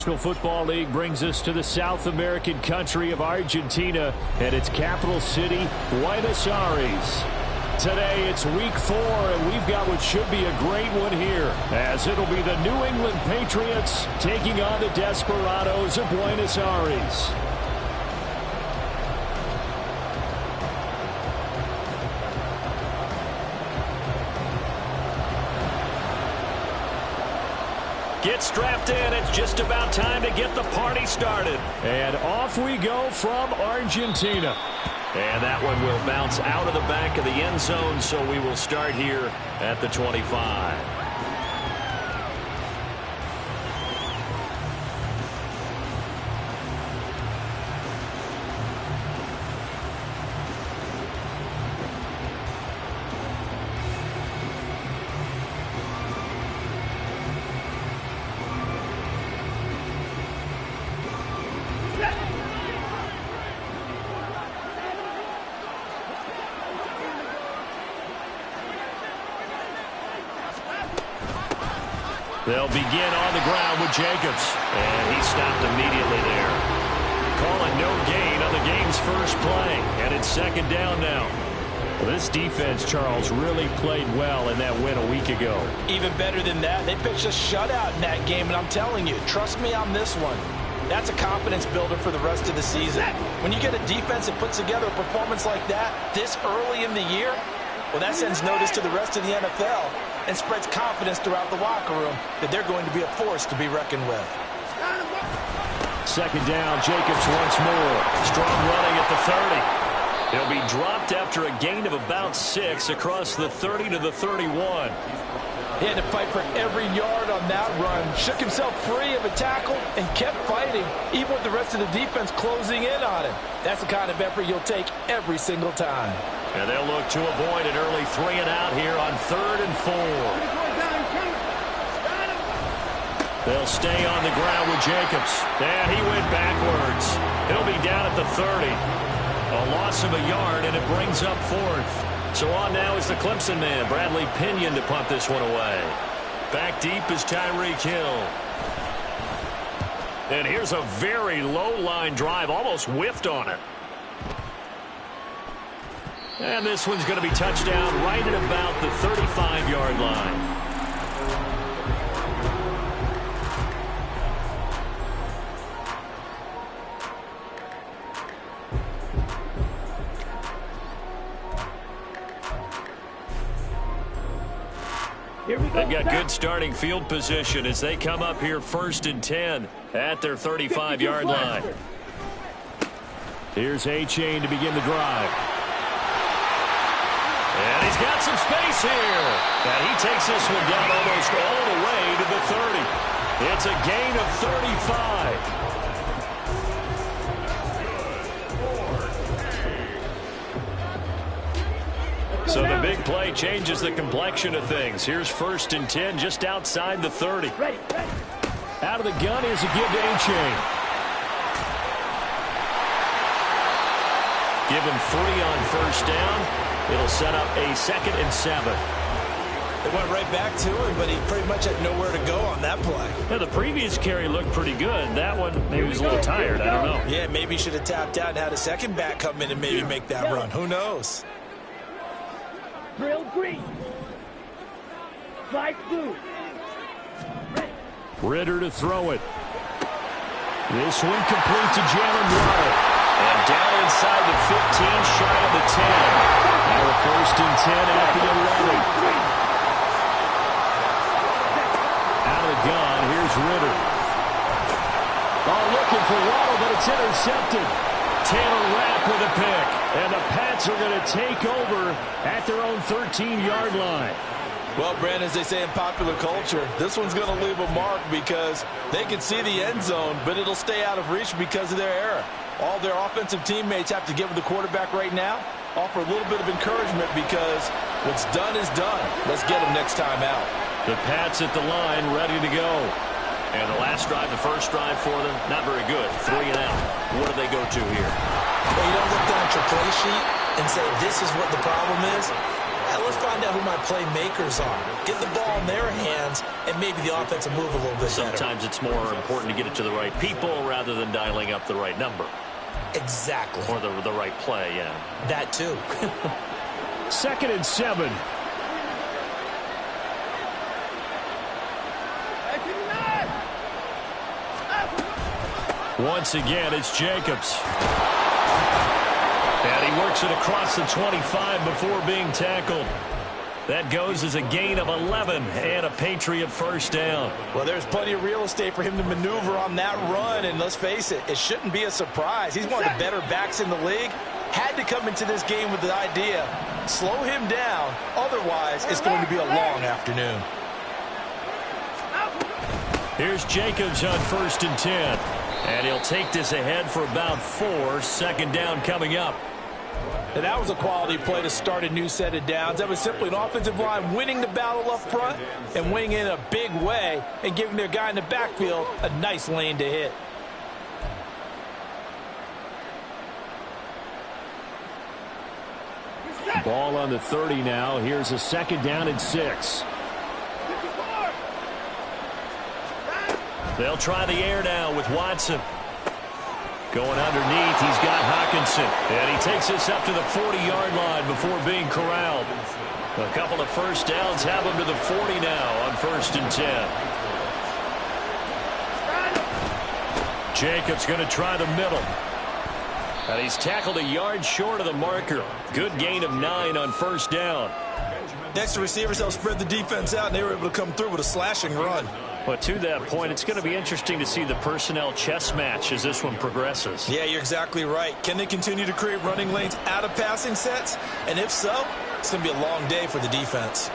Football League brings us to the South American country of Argentina and its capital city, Buenos Aires. Today it's week 4, and we've got what should be a great one here, as it'll be the New England Patriots taking on the Desperados of Buenos Aires. Get strapped in. It's just about time to get the party started. And off we go from Argentina. And that one will bounce out of the back of the end zone, so we will start here at the 25. They'll begin on the ground with Jacobs. And he stopped immediately there. Calling no gain on the game's first play. And it's second down now. Well, this defense, Charles, really played well in that win a week ago. Even better than that, they pitched a shutout in that game. And I'm telling you, trust me on this one. That's a confidence builder for the rest of the season. When you get a defense that puts together a performance like that this early in the year, well, that sends notice to the rest of the NFL and spreads confidence throughout the locker room that they're going to be a force to be reckoned with. Second down, Jacobs once more. Strong running at the 30. He'll be dropped after a gain of about 6 across the 30 to the 31. He had to fight for every yard on that run. Shook himself free of a tackle and kept fighting, even with the rest of the defense closing in on him. That's the kind of effort you'll take every single time. And they'll look to avoid an early 3 and out here on 3rd and 4. They'll stay on the ground with Jacobs. And he went backwards. He'll be down at the 30. A loss of a yard, and it brings up 4th. So on now is the Clemson man, Bradley Pinion, to punt this one away. Back deep is Tyreek Hill. And here's a very low-line drive, almost whiffed on it. And this one's going to be touchdown right at about the 35-yard line. They've got good starting field position as they come up here 1st and 10 at their 35-yard line. Here's A-Chain to begin the drive. And he's got some space here. And he takes this one down almost all the way to the 30. It's a gain of 35. So the big play changes the complexion of things. Here's 1st and 10 just outside the 30. Out of the gun is a give to A-Chain. Give him 3 on 1st down. It'll set up a 2nd and 7. It went right back to him, but he pretty much had nowhere to go on that play. Now, the previous carry looked pretty good. That one, maybe he was a little tired. I don't know. Yeah, maybe he should have tapped out and had a second back come in and maybe make that run. Who knows? Drill green. Flight blue. Ritter to throw it. This one complete to Jalen Waddle. And down inside the 15, shy of the 10. Now a 1st and 10 at the 11. Out of the gun, here's Ritter. Oh, looking for Waddle, but it's intercepted. Taylor Rapp with a pick. And the Pats are going to take over at their own 13-yard line. Well, Brandon, as they say in popular culture, this one's going to leave a mark because they can see the end zone, but it'll stay out of reach because of their error. All their offensive teammates have to give the quarterback right now, offer a little bit of encouragement because what's done is done. Let's get them next time out. The Pats at the line, ready to go. And the last drive, the first drive for them, not very good. 3 and out. What do they go to here? Well, you don't look down at your play sheet and say, this is what the problem is. And let's find out who my playmakers are. Get the ball in their hands, and maybe the offense will move a little bit better. Sometimes it's more important to get it to the right people rather than dialing up the right number. Exactly. Or the right play, yeah. That too. 2nd and 7. Once again, it's Jacobs. And he works it across the 25 before being tackled. That goes as a gain of 11 and a Patriot first down. Well, there's plenty of real estate for him to maneuver on that run, and let's face it, it shouldn't be a surprise. He's one of the better backs in the league. Had to come into this game with the idea, slow him down, otherwise it's going to be a long afternoon. Here's Jacobs on 1st and 10. And he'll take this ahead for about 4. 2nd down coming up. And that was a quality play to start a new set of downs. That was simply an offensive line winning the battle up front and winning in a big way and giving their guy in the backfield a nice lane to hit. Ball on the 30 now. Here's a 2nd down and 6. They'll try the air now with Watson. Going underneath, he's got Hockenson. And he takes this up to the 40-yard line before being corralled. A couple of first downs have him to the 40 now on 1st and 10. Jacobs going to try the middle. And he's tackled a yard short of the marker. Good gain of 9 on 1st down. Next to receivers, they'll spread the defense out, and they were able to come through with a slashing run. But to that point, it's going to be interesting to see the personnel chess match as this one progresses. Yeah, you're exactly right. Can they continue to create running lanes out of passing sets? And if so, it's going to be a long day for the defense.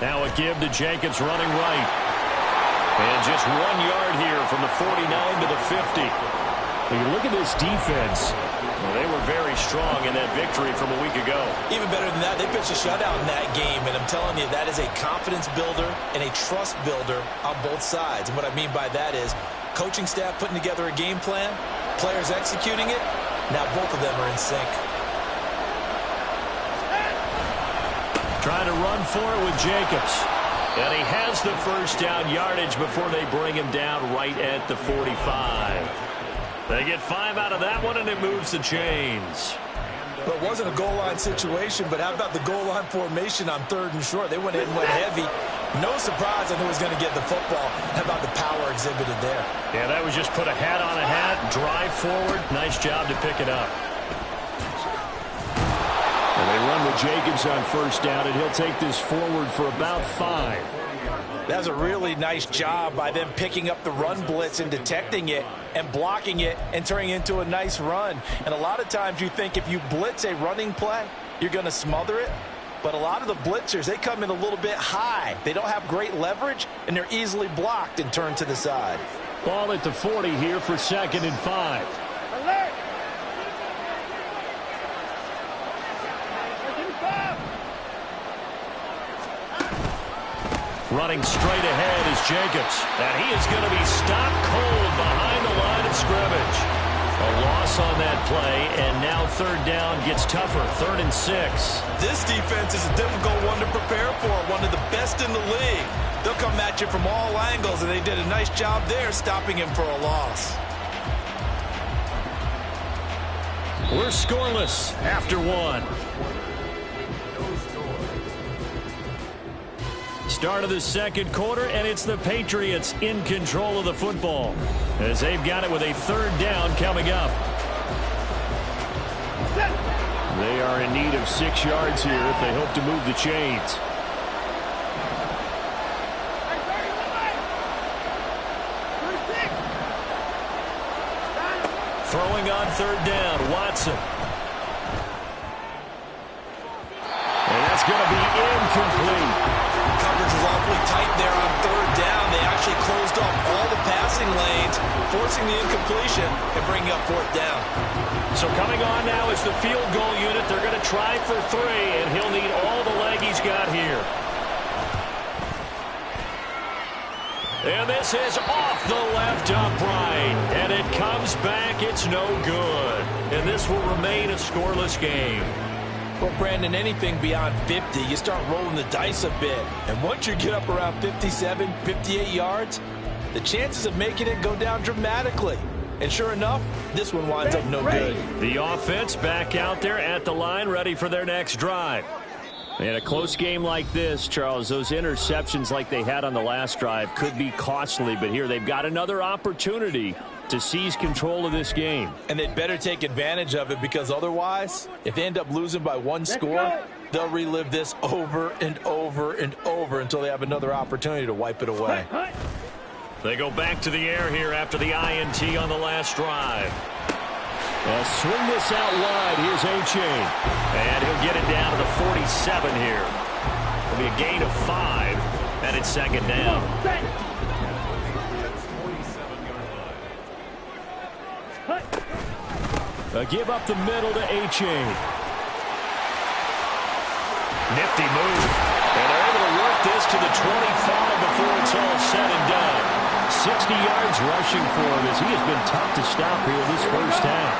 Now a give to Jacobs running right. And just 1 yard here from the 49 to the 50. When you look at this defense, well, they were very strong in that victory from a week ago. Even better than that, they pitched a shutout in that game, and I'm telling you, that is a confidence builder and a trust builder on both sides. And what I mean by that is coaching staff putting together a game plan, players executing it. Now both of them are in sync. Trying to run for it with Jacobs. And he has the first down yardage before they bring him down right at the 45. They get 5 out of that one, and it moves the chains. Well, it wasn't a goal line situation, but how about the goal line formation on 3rd and short? They went in and went heavy. No surprise on who was going to get the football. How about the power exhibited there? Yeah, that was just put a hat on a hat, drive forward. Nice job to pick it up. And they run with Jacobs on 1st down, and he'll take this forward for about 5. That was a really nice job by them picking up the run blitz and detecting it and blocking it and turning it into a nice run. And a lot of times you think if you blitz a running play, you're going to smother it. But a lot of the blitzers, they come in a little bit high. They don't have great leverage, and they're easily blocked and turned to the side. Ball at the 40 here for 2nd and 5. Alert! Running straight ahead is Jacobs. And he is going to be stopped cold behind the line of scrimmage. A loss on that play, and now 3rd down gets tougher. 3rd and 6. This defense is a difficult one to prepare for, one of the best in the league. They'll come at you from all angles, and they did a nice job there stopping him for a loss. We're scoreless after 1. Start of the 2nd quarter, and it's the Patriots in control of the football as they've got it with a 3rd down coming up. They are in need of 6 yards here if they hope to move the chains. Throwing on 3rd down, Watson. And that's going to be incomplete. Coverage was awfully tight there on 3rd down. They actually closed off all the passing lanes, forcing the incompletion and bringing up 4th down. So coming on now is the field goal unit. They're going to try for 3, and he'll need all the leg he's got here. And this is off the left upright. And it comes back. It's no good. And this will remain a scoreless game. Well, Brandon, anything beyond 50, you start rolling the dice a bit. And once you get up around 57, 58 yards, the chances of making it go down dramatically. And sure enough, this one winds up no good. The offense back out there at the line, ready for their next drive. In a close game like this, Charles, those interceptions like they had on the last drive could be costly. But here they've got another opportunity to seize control of this game. And they'd better take advantage of it, because otherwise, if they end up losing by one score, they'll relive this over and over and over until they have another opportunity to wipe it away. They go back to the air here after the INT on the last drive. They'll swing this out wide. Here's A-Chain. And he'll get it down to the 47 here. It'll be a gain of 5, and it's second down. A give up the middle to A-Chain. Nifty move. And they're able to work this to the 25 before it's all said and done. 60 yards rushing for him as he has been tough to stop here in this first half.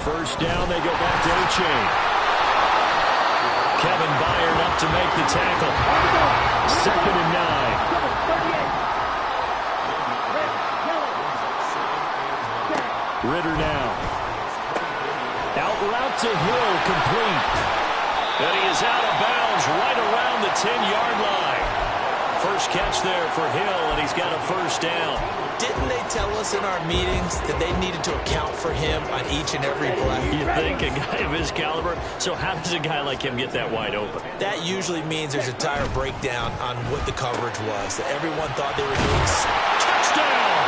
First down, they go back to A-Chain. Kevin Byard up to make the tackle. 2nd and 9. Ritter now. Out route to Hill, complete. And he is out of bounds right around the 10-yard line. First catch there for Hill, and he's got a first down. Didn't they tell us in our meetings that they needed to account for him on each and every play? You think a guy of his caliber? So how does a guy like him get that wide open? That usually means there's a tire breakdown on what the coverage was, that everyone thought they were doing. Touchdown!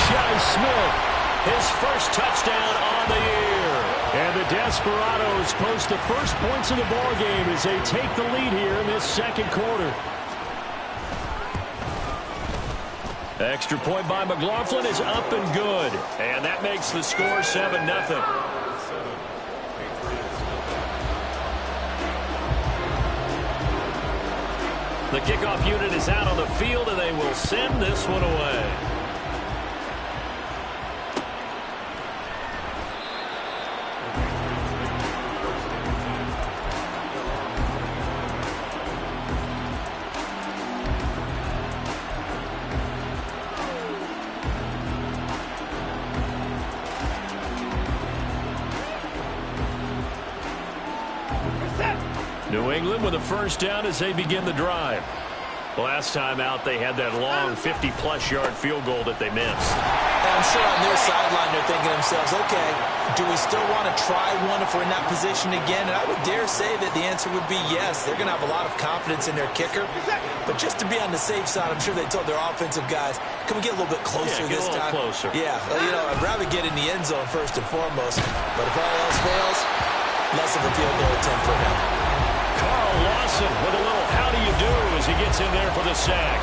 Shi Smith. His first touchdown on the year. And the Desperados post the first points of the ball game as they take the lead here in this second quarter. Extra point by McLaughlin is up and good. And that makes the score 7-0. The kickoff unit is out on the field, and they will send this one away. New England with a first down as they begin the drive. Last time out, they had that long 50-plus yard field goal that they missed. And I'm sure on their sideline they're thinking to themselves, okay, do we still want to try one if we're in that position again? And I would dare say that the answer would be yes. They're going to have a lot of confidence in their kicker. But just to be on the safe side, I'm sure they told their offensive guys, can we get a little bit closer this time? Closer. Yeah, well, you know, I'd rather get in the end zone first and foremost. But if all else fails, less of a field goal attempt for him. Carl Lawson with a little how do you do as he gets in there for the sack.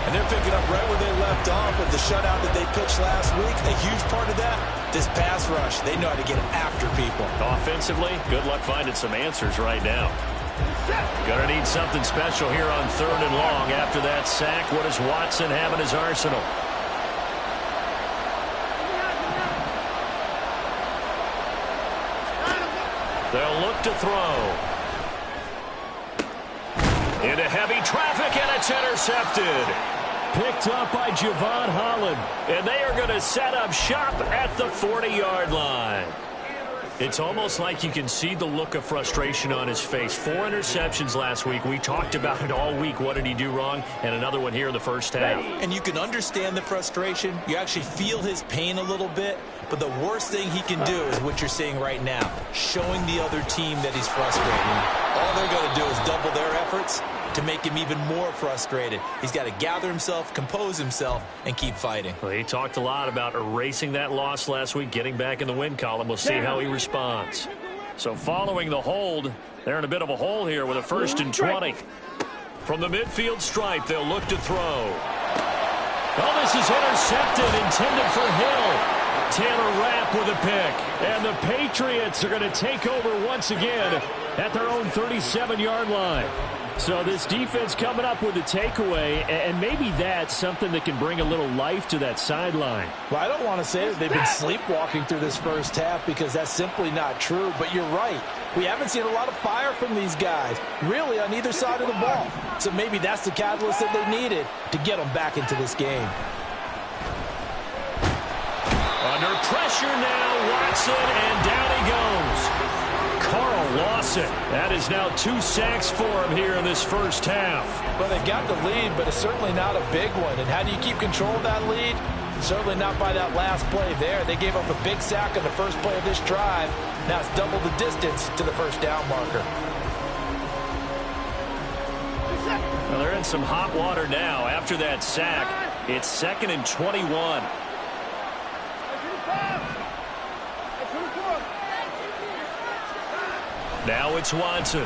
And they're picking up right where they left off with the shutout that they pitched last week. A huge part of that, this pass rush. They know how to get after people. Offensively, good luck finding some answers right now. Gonna need something special here on 3rd and long after that sack. What does Watson have in his arsenal? They'll look to throw. Into heavy traffic, and it's intercepted. Picked up by Javon Holland. And they are going to set up shop at the 40-yard line. It's almost like you can see the look of frustration on his face. 4 interceptions last week. We talked about it all week. What did he do wrong? And another one here in the first half. And you can understand the frustration. You actually feel his pain a little bit. But the worst thing he can do is what you're seeing right now, showing the other team that he's frustrated. All they're going to do is double their efforts to make him even more frustrated. He's got to gather himself, compose himself, and keep fighting. Well, he talked a lot about erasing that loss last week, getting back in the win column. We'll see how he responds. So following the hold, they're in a bit of a hole here with a 1st and 20. From the midfield stripe, they'll look to throw. Oh, this is intercepted, intended for Hill. Taylor Rapp with a pick. And the Patriots are going to take over once again at their own 37-yard line. So this defense coming up with a takeaway, and maybe that's something that can bring a little life to that sideline. Well, I don't want to say that they've been sleepwalking through this first half because that's simply not true, but you're right. We haven't seen a lot of fire from these guys, really, on either side of the ball. So maybe that's the catalyst that they needed to get them back into this game. Under pressure now, Watson, and down he goes. Carl Lawson. That is now 2 sacks for him here in this first half. Well, they got the lead, but it's certainly not a big one. And how do you keep control of that lead? Certainly not by that last play there. They gave up a big sack on the first play of this drive. Now it's double the distance to the first down marker. Well, they're in some hot water now. After that sack, it's 2nd and 21. Now it's Watson.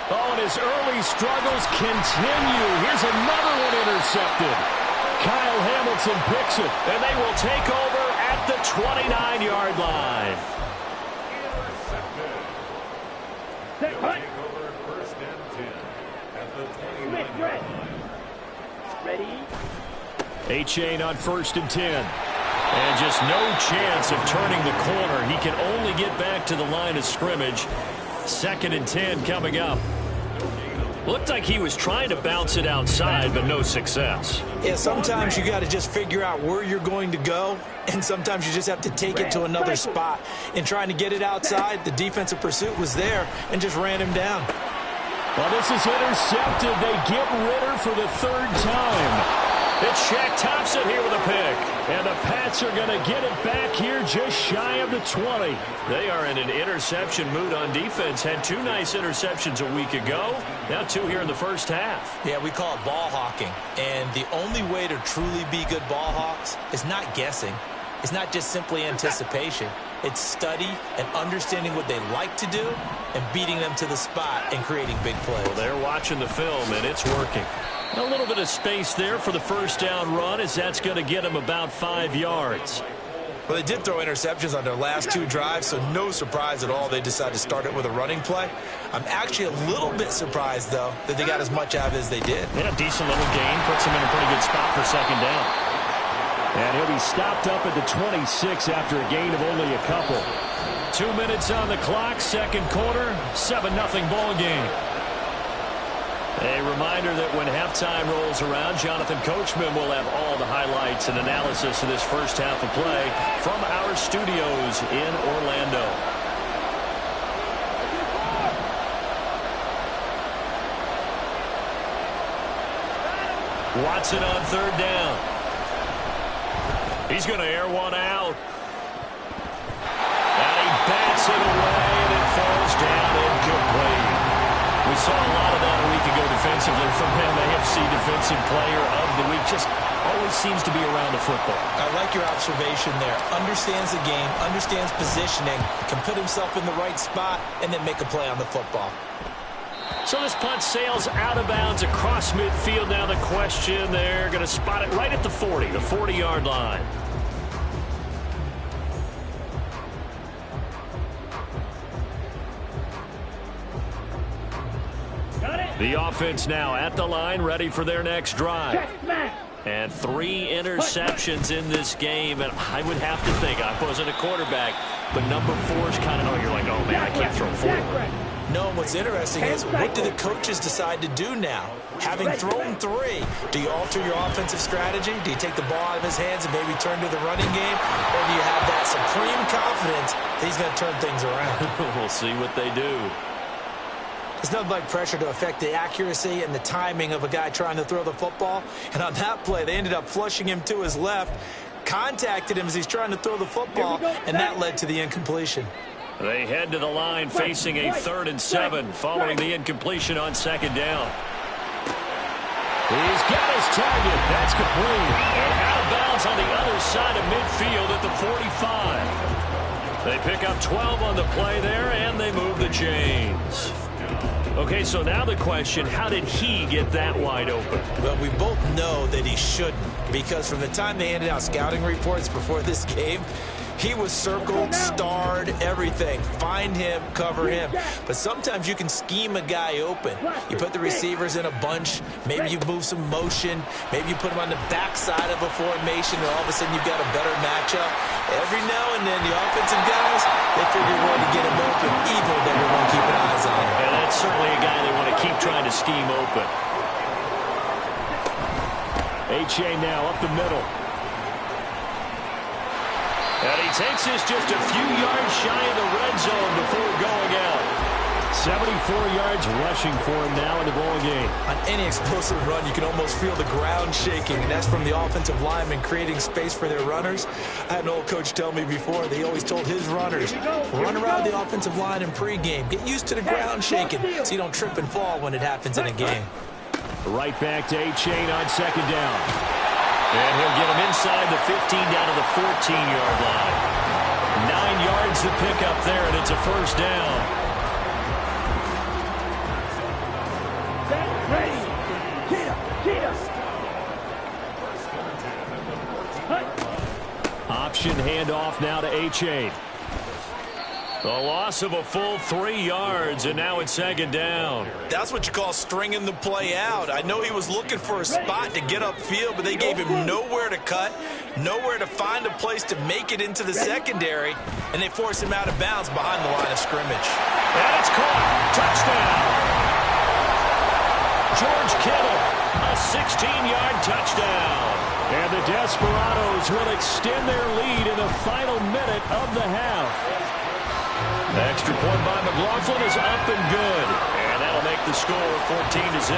Oh, and his early struggles continue. Here's another one intercepted. Kyle Hamilton picks it, and they will take over at the 29-yard line. Ready? A-Chain on 1st and 10. And just no chance of turning the corner. He can only get back to the line of scrimmage. 2nd and 10 coming up. Looked like he was trying to bounce it outside, but no success. Yeah, sometimes you got to just figure out where you're going to go, and sometimes you just have to take it to another spot. In trying to get it outside, the defensive pursuit was there and just ran him down. Well, this is intercepted. They get Ritter for the 3rd time. It's Shaq Thompson here with a pick. And the Pats are going to get it back here just shy of the 20. They are in an interception mood on defense. Had 2 nice interceptions a week ago. Now 2 here in the first half. Yeah, we call it ball hawking. And the only way to truly be good ball hawks is not guessing. It's not just simply anticipation. It's study and understanding what they like to do and beating them to the spot and creating big plays. Well, they're watching the film, and it's working. A little bit of space there for the first down run, as that's going to get them about 5 yards. Well, they did throw interceptions on their last 2 drives, so no surprise at all they decided to start it with a running play. I'm actually a little bit surprised, though, that they got as much out of it as they did. Yeah, a decent little gain. Puts them in a pretty good spot for 2nd down. And he'll be stopped up at the 26 after a gain of only a couple. 2 minutes on the clock, 2nd quarter, 7-0 ball game. A reminder that when halftime rolls around, Jonathan Coachman will have all the highlights and analysis of this first half of play from our studios in Orlando. Watson on 3rd down. He's going to air one out. And he bats it away, and it falls down incomplete. We saw a lot of that a week ago defensively from him. AFC Defensive Player of the Week. Just always seems to be around the football. I like your observation there. Understands the game, understands positioning, can put himself in the right spot, and then make a play on the football. So this punt sails out of bounds across midfield. Now the question, they're going to spot it right at the 40, the 40-yard line. The offense now at the line, ready for their next drive. And 3 interceptions in this game, and I would have to think, I wasn't a quarterback, but number 4 is kind of, you're like, oh man, I can't throw 4. No, what's interesting is, what do the coaches decide to do now? Having thrown 3, do you alter your offensive strategy? Do you take the ball out of his hands and maybe turn to the running game? Or do you have that supreme confidence that he's going to turn things around? We'll see what they do. There's nothing like pressure to affect the accuracy and the timing of a guy trying to throw the football. And on that play, they ended up flushing him to his left, contacted him as he's trying to throw the football, and that led to the incompletion. They head to the line facing a 3rd and 7 following the incompletion on 2nd down. He's got his target. That's complete. And out of bounds on the other side of midfield at the 45. They pick up 12 on the play there, and they move the chains. Okay, so now the question, how did he get that wide open? Well, we both know that he shouldn't. because from the time they handed out scouting reports before this game, he was circled, starred, everything. Find him, cover him. But sometimes you can scheme a guy open. You put the receivers in a bunch. Maybe you move some motion. Maybe you put him on the backside of a formation, and all of a sudden you've got a better matchup. Every now and then, the offensive guys, they figure a way to get him open, even with everyone keeping eyes on him. And that's certainly a guy they want to keep trying to scheme open. H.A. now up the middle. And he takes this just a few yards shy of the red zone before going out. 74 yards rushing for him now in the ball game. On any explosive run, you can almost feel the ground shaking, and that's from the offensive linemen creating space for their runners. I had an old coach tell me before, they always told his runners, run around the offensive line in pregame. Get used to the ground shaking so you don't trip and fall when it happens in a game. Right back to A-Chain on second down. And he'll get him inside the 15 down to the 14-yard line. 9 yards to pick up there, and it's a first down. Option handoff now to A-Chain. The loss of a full 3 yards, and now it's second down. That's what you call stringing the play out. I know he was looking for a spot to get upfield, but they gave him nowhere to cut, nowhere to find a place to make it into the secondary, and they forced him out of bounds behind the line of scrimmage. And it's caught. Touchdown. George Kittle, a 16-yard touchdown. And the Desperados will extend their lead in the final minute of the half. Extra point by McLaughlin is up and good. And that'll make the score 14-0.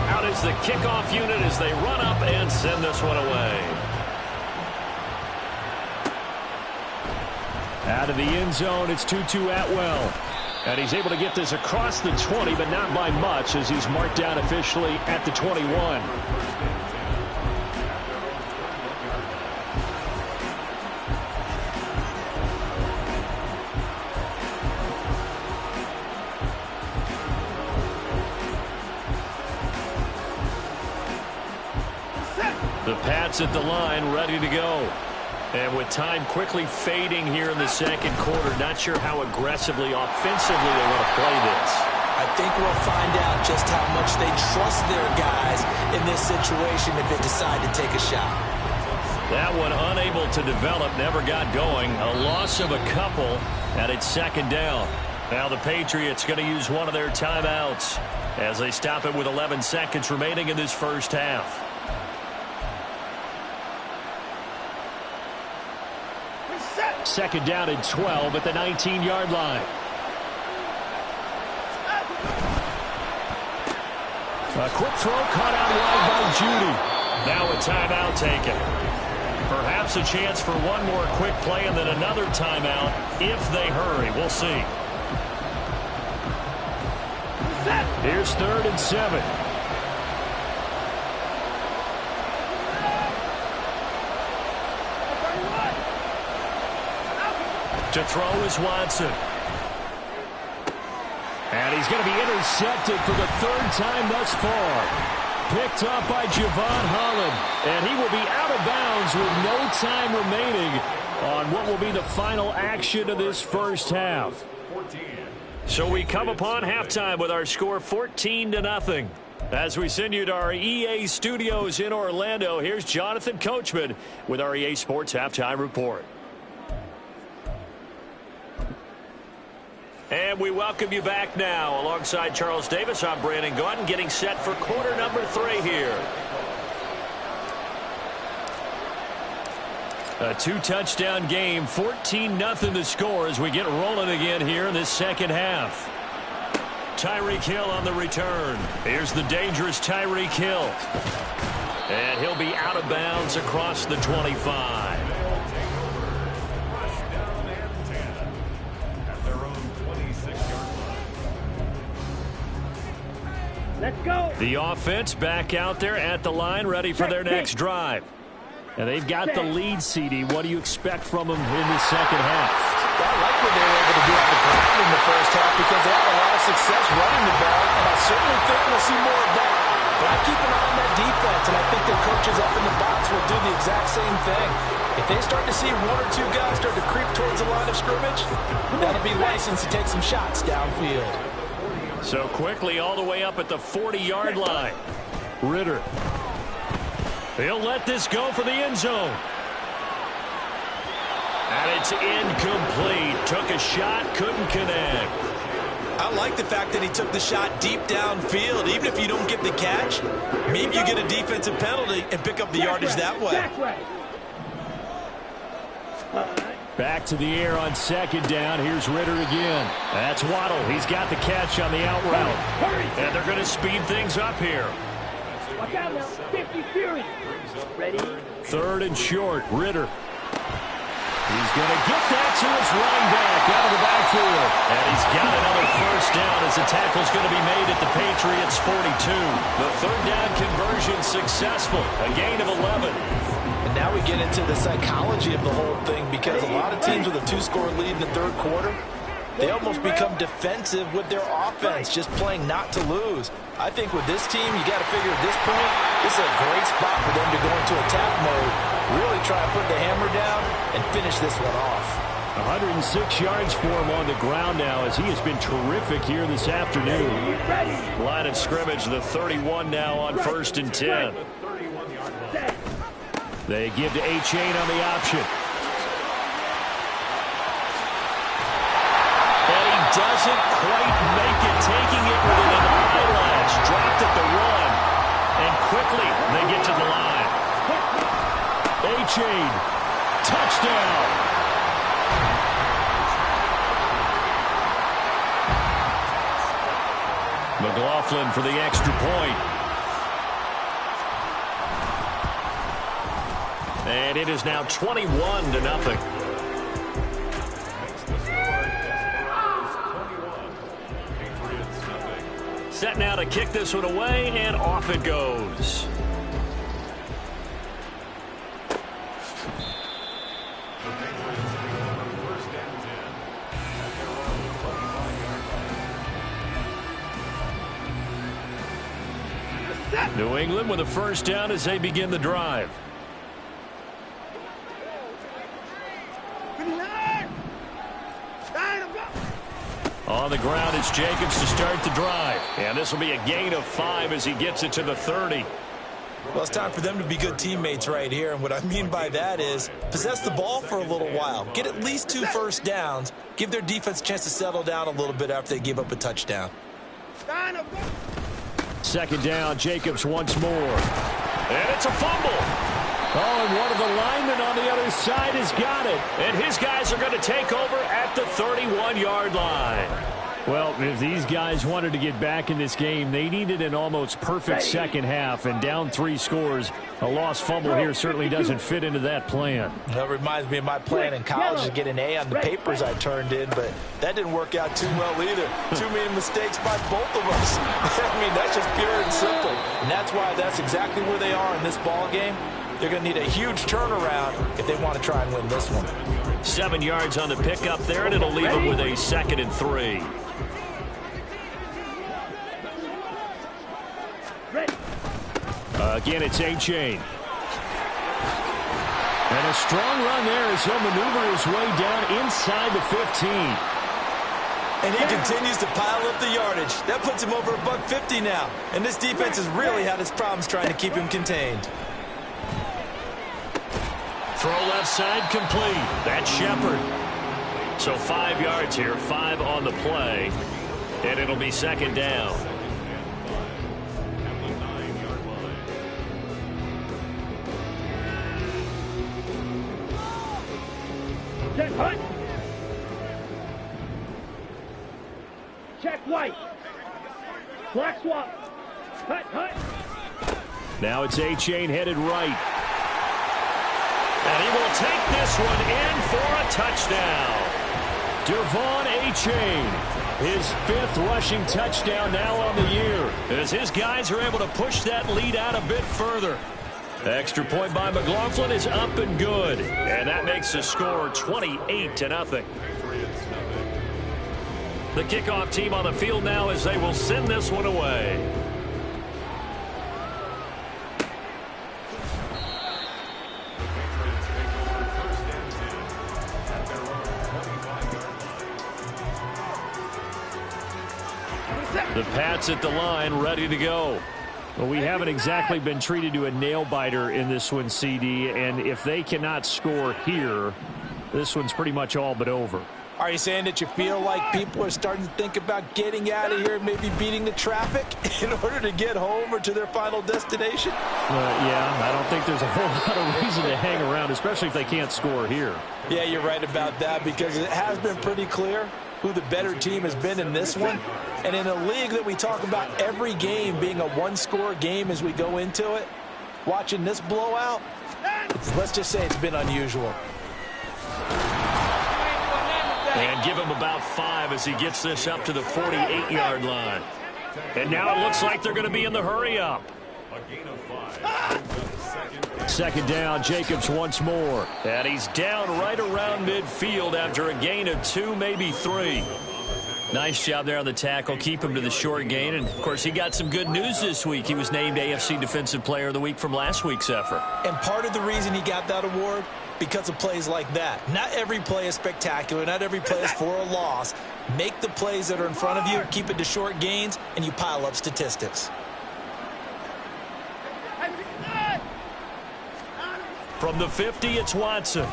Out is the kickoff unit as they run up and send this one away. Out of the end zone, it's Tutu Atwell. And he's able to get this across the 20, but not by much, as he's marked down officially at the 21. The Pats at the line, ready to go. And with time quickly fading here in the second quarter, not sure how aggressively, offensively they want to play this. I think we'll find out just how much they trust their guys in this situation if they decide to take a shot. That one unable to develop, never got going. A loss of a couple, and it's second down. Now the Patriots going to use one of their timeouts as they stop it with 11 seconds remaining in this first half. Second down and 12 at the 19-yard line. A quick throw caught out wide by Judy. Now a timeout taken. Perhaps a chance for one more quick play and then another timeout if they hurry. We'll see. Here's 3rd and 7. To throw is Watson. And he's going to be intercepted for the 3rd time thus far. Picked up by Javon Holland. And he will be out of bounds with no time remaining on what will be the final action of this first half. So we come upon halftime with our score 14-0. As we send you to our EA studios in Orlando, here's Jonathan Coachman with our EA Sports Halftime Report. And we welcome you back now. Alongside Charles Davis, I'm Brandon Gaudin, getting set for quarter number 3 here. A 2-touchdown game, 14-0 the score as we get rolling again here in this second half. Tyreek Hill on the return. Here's the dangerous Tyreek Hill. And he'll be out of bounds across the 25. Let's go. The offense back out there at the line, ready for their next drive. And they've got the lead, CD. What do you expect from them in the second half? I like what they were able to do on the ground in the first half because they had a lot of success running the ball, and I certainly think we'll see more of that But I keep an eye on that defense, and I think their coaches up in the box will do the exact same thing. If they start to see one or two guys start to creep towards the line of scrimmage, that'll be licensed to take some shots downfield. So quickly all the way up at the 40-yard line. Ridder. He'll let this go for the end zone. And it's incomplete. Took a shot, couldn't connect. I like the fact that he took the shot deep downfield. Even if you don't get the catch, maybe you get a defensive penalty and pick up the yardage that way. Back to the air on second down. Here's Ridder again. That's Waddle. He's got the catch on the out route. And they're going to speed things up here. Watch out now. 50 Fury. Ready? Third and short. Ridder. He's going to get that to his running back out of the backfield. And he's got another first down as the tackle's going to be made at the Patriots' 42. The third down conversion successful. A gain of 11. And now we get into the psychology of the whole thing, because a lot of teams with a 2-score lead in the third quarter, they almost become defensive with their offense, just playing not to lose. I think with this team, you got to figure at this point, this is a great spot for them to go into attack mode, really try to put the hammer down and finish this one off. 106 yards for him on the ground now, as he has been terrific here this afternoon. Line of scrimmage, the 31 now on 1st and 10. They give to A-Chain on the option. And he doesn't quite make it, taking it within an eyelash. Dropped at the run. And quickly, they get to the line. A-Chain. Touchdown. McLaughlin for the extra point. And it is now 21-0. Set now to kick this one away, and off it goes. New England with a first down as they begin the drive. On the ground, it's Jacobs to start the drive. And this will be a gain of 5 as he gets it to the 30. Well, it's time for them to be good teammates right here. And what I mean by that is possess the ball for a little while. Get at least 2 first downs. Give their defense a chance to settle down a little bit after they give up a touchdown. Second down, Jacobs once more. And it's a fumble. Oh, and one of the linemen on the other side has got it. And his guys are going to take over at the 31-yard line. Well, if these guys wanted to get back in this game, they needed an almost perfect second half, and down 3 scores. A lost fumble here certainly doesn't fit into that plan. That reminds me of my plan in college to get an A on the papers I turned in, but that didn't work out too well either. Too many mistakes by both of us. I mean, that's just pure and simple. And that's why that's exactly where they are in this ball game. They're going to need a huge turnaround if they want to try and win this one. 7 yards on the pickup there, and it'll leave them with a 2nd and 3. Again, it's A-Chain. And a strong run there as he'll maneuver his way down inside the 15. And he continues to pile up the yardage. That puts him over $150 now. And this defense has really had its problems trying to keep him contained. Throw left side complete. That's Shepard. So 5 yards here, 5 on the play. And it'll be 2nd down. Check Hunt. Check White. Black swap. Hunt. Now it's A-Chain headed right. And he will take this one in for a touchdown. Devon A-Chain, his 5th rushing touchdown now on the year, as his guys are able to push that lead out a bit further. Extra point by McLaughlin is up and good. And that makes the score 28-0. The kickoff team on the field now as they will send this one away. The Pats at the line, ready to go. Well, we haven't exactly been treated to a nail-biter in this one, CD, and if they cannot score here, this one's pretty much all but over. Are you saying that you feel like people are starting to think about getting out of here, maybe beating the traffic in order to get home or to their final destination? Yeah, I don't think there's a whole lot of reason to hang around, especially if they can't score here. Yeah, you're right about that, because it has been pretty clear who the better team has been in this one. And in a league that we talk about every game being a one-score game as we go into it, watching this blowout, let's just say it's been unusual. And give him about 5 as he gets this up to the 48-yard line. And now it looks like they're going to be in the hurry-up. Second down, Jacobs once more. And he's down right around midfield after a gain of 2, maybe 3. Nice job there on the tackle. Keep him to the short gain. And, of course, he got some good news this week. He was named AFC Defensive Player of the Week from last week's effort. And part of the reason he got that award, because of plays like that. Not every play is spectacular. Not every play is for a loss. Make the plays that are in front of you, keep it to short gains, and you pile up statistics. From the 50, it's Watson.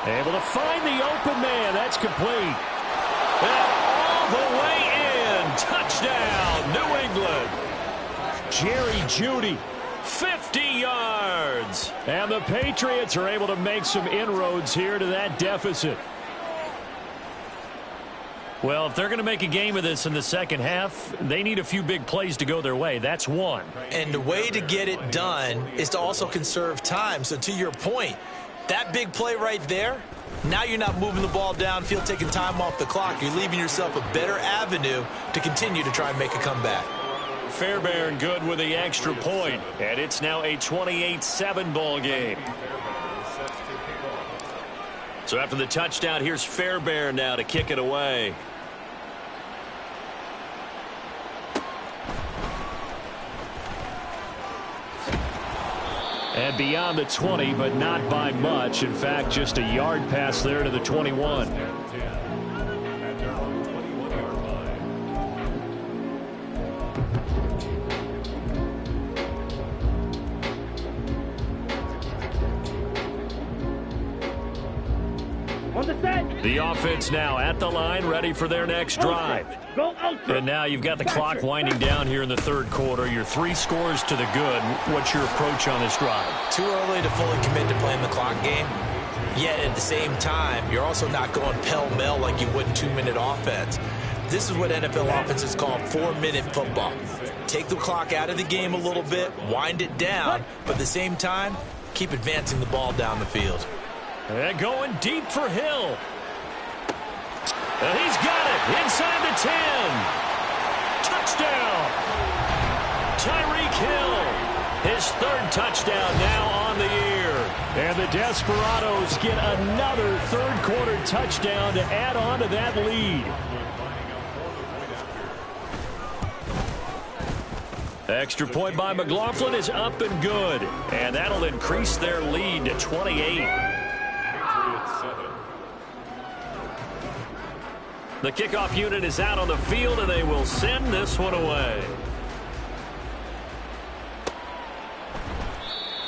Able to find the open man. That's complete. And all the way in. Touchdown, New England. Jerry Jeudy. 50 yards. And the Patriots are able to make some inroads here to that deficit. Well, if they're going to make a game of this in the second half, they need a few big plays to go their way. That's one. And the way to get it done is to also conserve time. So to your point, that big play right there, now you're not moving the ball downfield, taking time off the clock. You're leaving yourself a better avenue to continue to try and make a comeback. Fairbairn good with the extra point, and it's now a 28-7 ball game. So after the touchdown, here's Fairbairn now to kick it away. And beyond the 20, but not by much. In fact, just a yard pass there to the 21. The offense now at the line, ready for their next drive. And now you've got the clock winding down here in the third quarter. You're 3 scores to the good. What's your approach on this drive? Too early to fully commit to playing the clock game. Yet at the same time, you're also not going pell-mell like you would in 2-minute offense. This is what NFL offenses call 4-minute football. Take the clock out of the game a little bit, wind it down, but at the same time, keep advancing the ball down the field. And going deep for Hill. And he's got it inside the 10. Touchdown. Tyreek Hill. His 3rd touchdown now on the year. And the Desperados get another third-quarter touchdown to add on to that lead. Extra point by McLaughlin is up and good. And that'll increase their lead to 28. The kickoff unit is out on the field, and they will send this one away.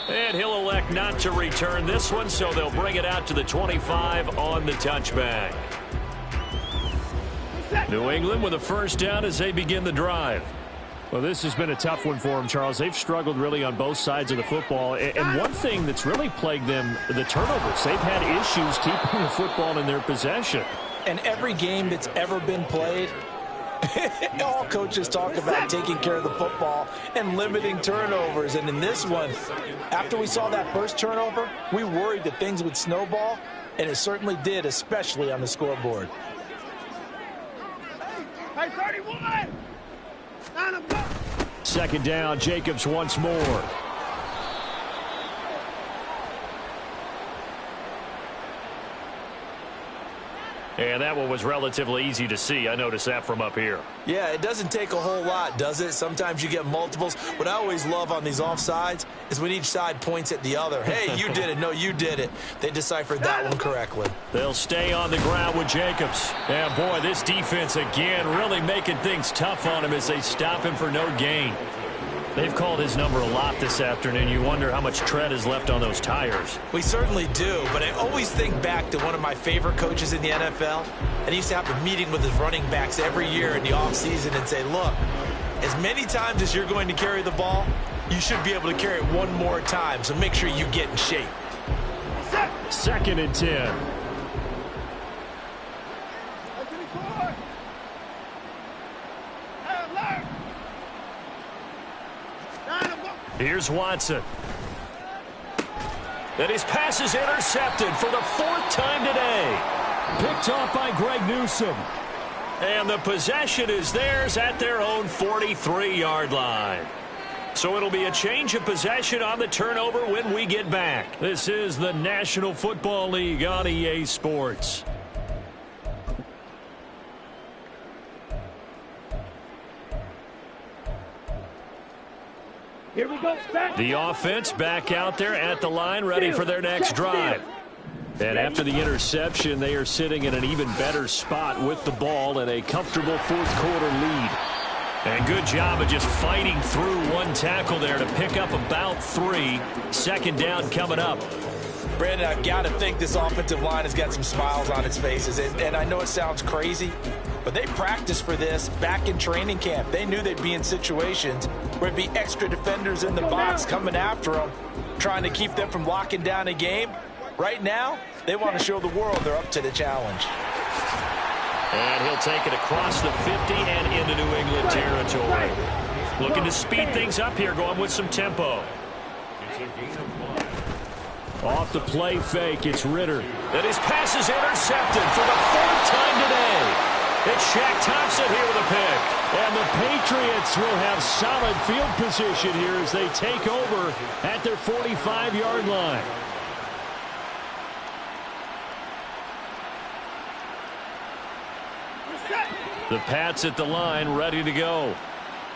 And he'll elect not to return this one, so they'll bring it out to the 25 on the touchback. New England with a first down as they begin the drive. Well, this has been a tough one for them, Charles. They've struggled really on both sides of the football. And one thing that's really plagued them, the turnovers. They've had issues keeping the football in their possession. And every game that's ever been played, all coaches talk about taking care of the football and limiting turnovers. And in this one, after we saw that first turnover, we worried that things would snowball, and it certainly did, especially on the scoreboard. Hey, 31! Second down, Jacobs once more. And that one was relatively easy to see. I noticed that from up here. Yeah, it doesn't take a whole lot, does it? Sometimes you get multiples. What I always love on these offsides is when each side points at the other. Hey, you did it. No, you did it. They deciphered that one correctly. They'll stay on the ground with Jacobs. And, boy, this defense again really making things tough on him as they stop him for no gain. They've called his number a lot this afternoon. You wonder how much tread is left on those tires. We certainly do, but I always think back to one of my favorite coaches in the NFL, and he used to have a meeting with his running backs every year in the offseason and say, look, as many times as you're going to carry the ball, you should be able to carry it one more time, so make sure you get in shape. 2nd and 10. Here's Watson. And his pass is intercepted for the 4th time today. Picked off by Greg Newsome. And the possession is theirs at their own 43-yard line. So it'll be a change of possession on the turnover when we get back. This is the National Football League on EA Sports. Here we go. The offense back out there at the line, ready for their next drive. And after the interception, they are sitting in an even better spot with the ball and a comfortable 4th quarter lead. And good job of just fighting through one tackle there to pick up about 3. 2nd down coming up. Brandon, I've got to think this offensive line has got some smiles on its faces. And I know it sounds crazy, but they practiced for this back in training camp. They knew they'd be in situations where it'd be extra defenders in the box coming after them, trying to keep them from locking down a game. Right now, they want to show the world they're up to the challenge. And he'll take it across the 50 and into New England territory. Looking to speed things up here, going with some tempo. Off the play fake, it's Ritter. And his pass is intercepted for the 4th time today. It's Shaq Thompson here with a pick. And the Patriots will have solid field position here as they take over at their 45-yard line. The Pats at the line, ready to go.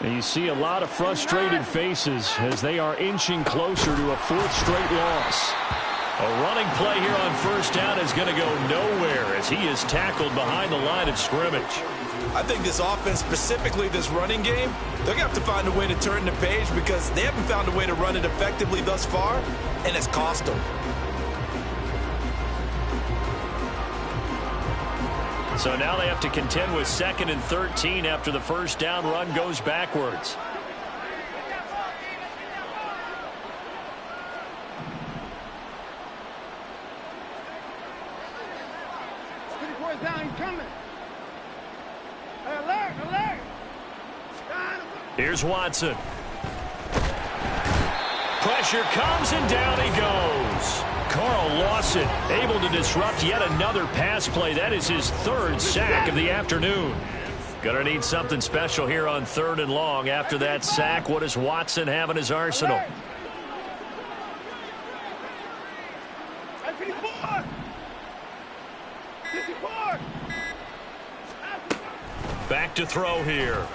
And you see a lot of frustrated faces as they are inching closer to a 4th straight loss. A running play here on 1st down is going to go nowhere as he is tackled behind the line of scrimmage. I think this offense, specifically this running game, they're going to have to find a way to turn the page because they haven't found a way to run it effectively thus far, and it's cost them. So now they have to contend with 2nd and 13 after the 1st down run goes backwards. Here's Watson. Pressure comes and down he goes. Carl Lawson able to disrupt yet another pass play. That is his 3rd sack of the afternoon. Gonna need something special here on 3rd and long. After that sack, what does Watson have in his arsenal? Back to throw here.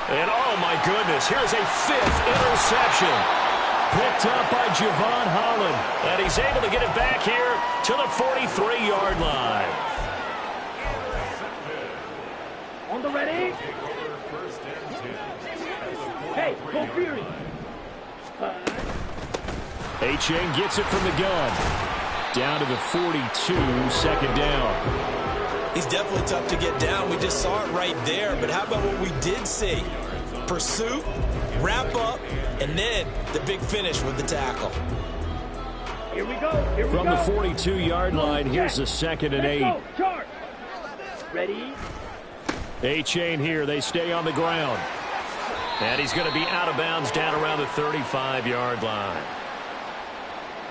And oh my goodness, here's a 5th interception. Picked up by Javon Holland. And he's able to get it back here to the 43-yard line. On the ready. Hey, go Fury. Achane gets it from the gun. Down to the 42, 2nd down. He's definitely tough to get down. We just saw it right there. But how about what we did see? Pursuit, wrap up, and then the big finish with the tackle. Here we go. Here we From go. the 42-yard line, here's the 2nd and 8. Charge. Ready. Achane here. They stay on the ground. And he's going to be out of bounds down around the 35-yard line.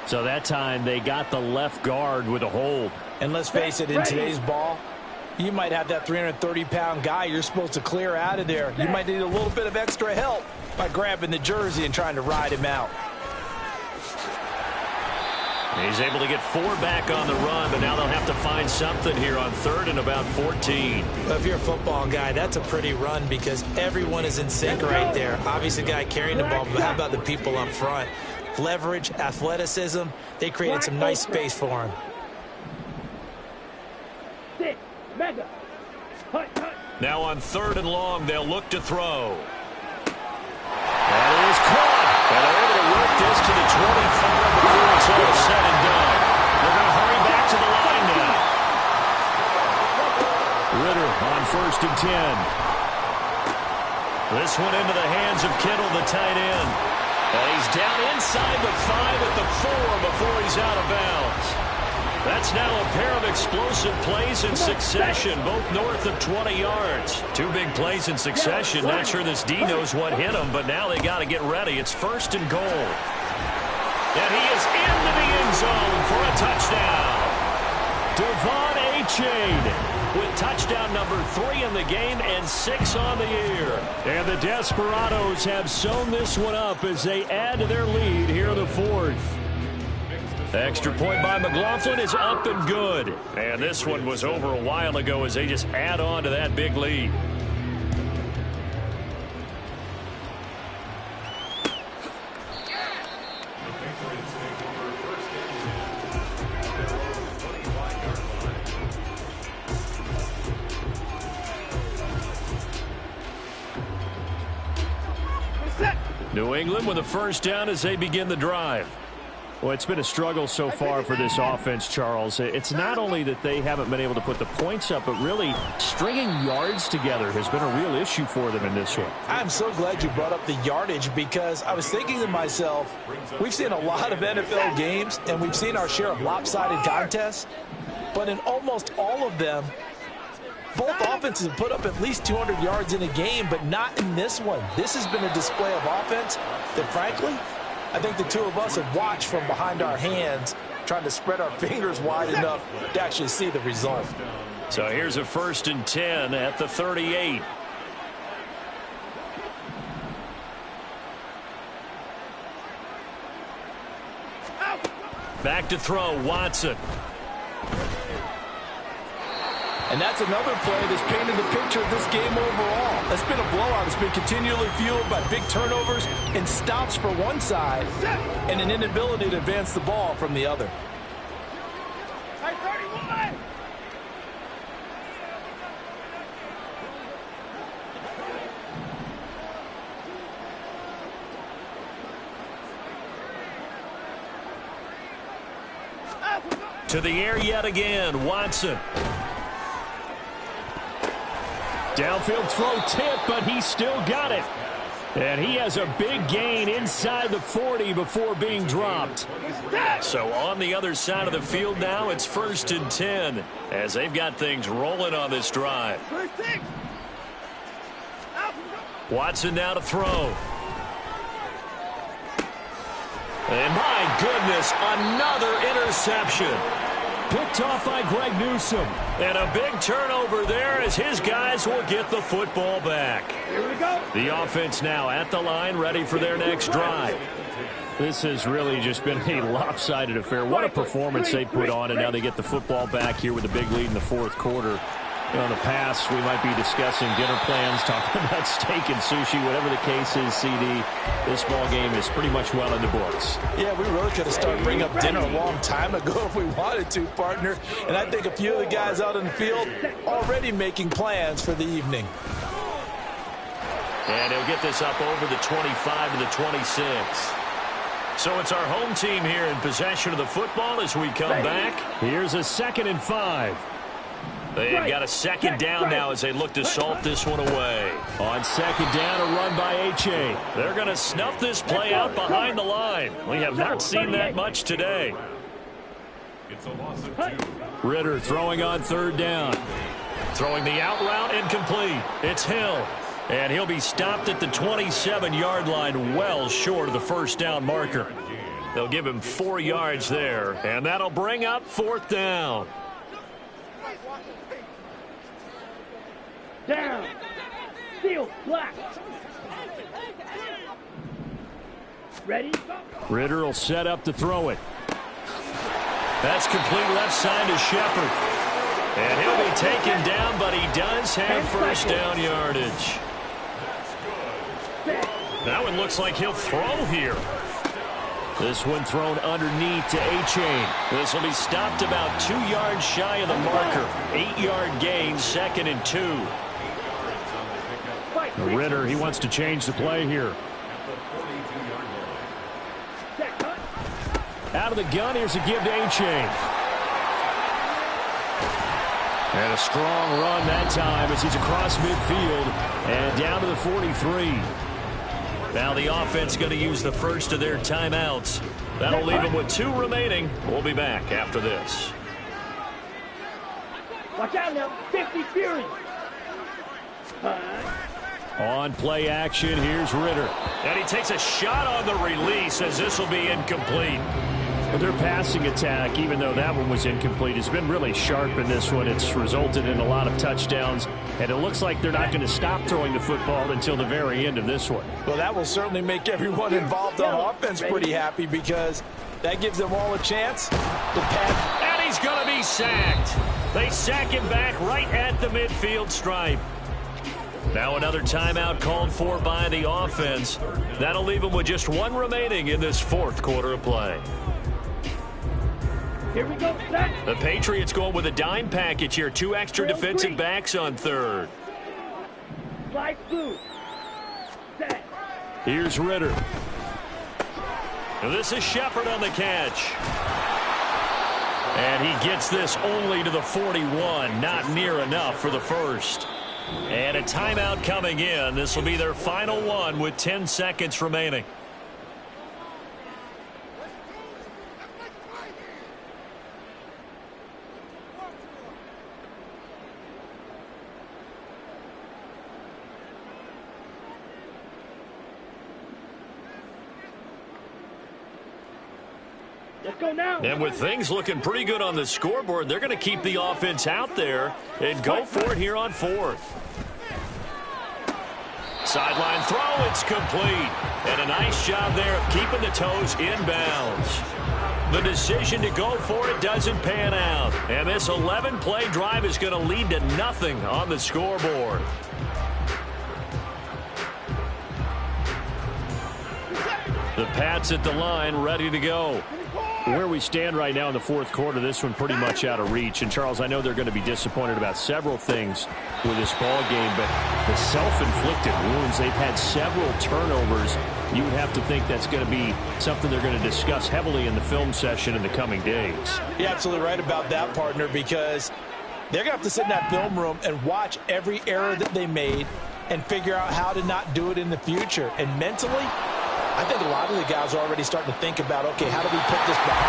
So that time they got the left guard with a hold. And let's face it, in today's ball, you might have that 330-pound guy you're supposed to clear out of there. You might need a little bit of extra help by grabbing the jersey and trying to ride him out. He's able to get 4 back on the run, but now they'll have to find something here on 3rd and about 14. Well, if you're a football guy, that's a pretty run because everyone is in sync right there. Obviously, the guy carrying the ball, but how about the people up front? Leverage, athleticism, they created some nice space for him. Now on 3rd and long, they'll look to throw. That is caught. And they're able to work this to the 25 before it's all said and done. They're going to hurry back to the line now. Ridder on 1st and 10. This one into the hands of Kittle, the tight end. And he's down inside the 5 at the 4 before he's out of bounds. That's now a pair of explosive plays in succession, both north of 20 yards. 2 big plays in succession. Not sure this D knows what hit him, but now they got to get ready. It's 1st and goal. And he is into the end zone for a touchdown. Devon Achane with touchdown number 3 in the game and 6 on the year. And the Desperados have sewn this one up as they add to their lead here in the 4th. The extra point by McLaughlin is up and good. And this one was over a while ago as they just add on to that big lead. New England with a 1st down as they begin the drive. Well, it's been a struggle so far for this offense, Charles. It's not only that they haven't been able to put the points up, but really stringing yards together has been a real issue for them in this one. I'm so glad you brought up the yardage because I was thinking to myself, we've seen a lot of NFL games and we've seen our share of lopsided contests, but in almost all of them, both offenses have put up at least 200 yards in a game, but not in this one. This has been a display of offense that, frankly, I think the two of us have watched from behind our hands, trying to spread our fingers wide enough to actually see the result. So here's a 1st and 10 at the 38. Back to throw, Watson. And that's another play that's painted the picture of this game overall. It's been a blowout. It's been continually fueled by big turnovers and stops for one side and an inability to advance the ball from the other. To the air yet again, Watson. Downfield throw tip, but he still got it. And he has a big gain inside the 40 before being dropped. So on the other side of the field now, it's 1st and 10 as they've got things rolling on this drive. Watson now to throw. And my goodness, another interception. Picked off by Greg Newsome. And a big turnover there as his guys will get the football back. Here we go. The offense now at the line, ready for their next drive. This has really just been a lopsided affair. What a performance they put on, and now they get the football back here with a big lead in the 4th quarter. You know, in the past, we might be discussing dinner plans, talking about steak and sushi, whatever the case is, CD. This ball game is pretty much well in the books. Yeah, we really could have started bringing up dinner a long time ago if we wanted to, partner. And I think a few of the guys out in the field already making plans for the evening. And he'll get this up over the 25 to the 26. So it's our home team here in possession of the football as we come back. Here's a 2nd and 5. They've got a 2nd down now as they look to salt this one away. On 2nd down, a run by H.A. They're going to snuff this play out behind the line. We have not seen that much today. It's a loss of 2. Ridder throwing on 3rd down. Throwing the out route incomplete. It's Hill. And he'll be stopped at the 27-yard line, well short of the 1st down marker. They'll give him 4 yards there, and that'll bring up 4th down. Down. Steel. Black. Ready? Ridder will set up to throw it. That's complete left side to Shepard. And he'll be taken down, but he does have first down yardage. Now it looks like he'll throw here. This one thrown underneath to Achane. This will be stopped about 2 yards shy of the marker. 8-yard gain, 2nd and 2. Ritter, he wants to change the play here. Out of the gun, here's a give to Achane. And a strong run that time as he's across midfield and down to the 43. Now the offense going to use the first of their timeouts. That'll leave them with 2 remaining. We'll be back after this. Watch out now. 50 Fury. On play action, here's Ritter. And he takes a shot on the release as this will be incomplete. Their passing attack, even though that one was incomplete, has been really sharp in this one. It's resulted in a lot of touchdowns, and it looks like they're not going to stop throwing the football until the very end of this one. Well, that will certainly make everyone involved on offense pretty happy because that gives them all a chance to pass. And he's going to be sacked. They sack him back right at the midfield stripe. Now another timeout called for by the offense. That'll leave them with just 1 remaining in this 4th quarter of play. Here we go, set. The Patriots going with a dime package here. 2 extra defensive backs on 3rd. Slide through. Set. Here's Ritter. And this is Shepard on the catch. And he gets this only to the 41. Not near enough for the first. And a timeout coming in. This will be their final one with 10 seconds remaining. Let's go now. And with things looking pretty good on the scoreboard, they're going to keep the offense out there and go for it here on 4th. Sideline throw, it's complete. And a nice job there of keeping the toes inbounds. The decision to go for it doesn't pan out. And this 11-play drive is going to lead to nothing on the scoreboard. The Pats at the line, ready to go. Where we stand right now in the 4th quarter, this one pretty much out of reach. And, Charles, I know they're going to be disappointed about several things with this ball game, but the self-inflicted wounds, they've had several turnovers. You would have to think that's going to be something they're going to discuss heavily in the film session in the coming days. You're absolutely right about that, partner, because they're going to have to sit in that film room and watch every error that they made and figure out how to not do it in the future. And mentally, I think a lot of the guys are already starting to think about, okay, how do we put this behind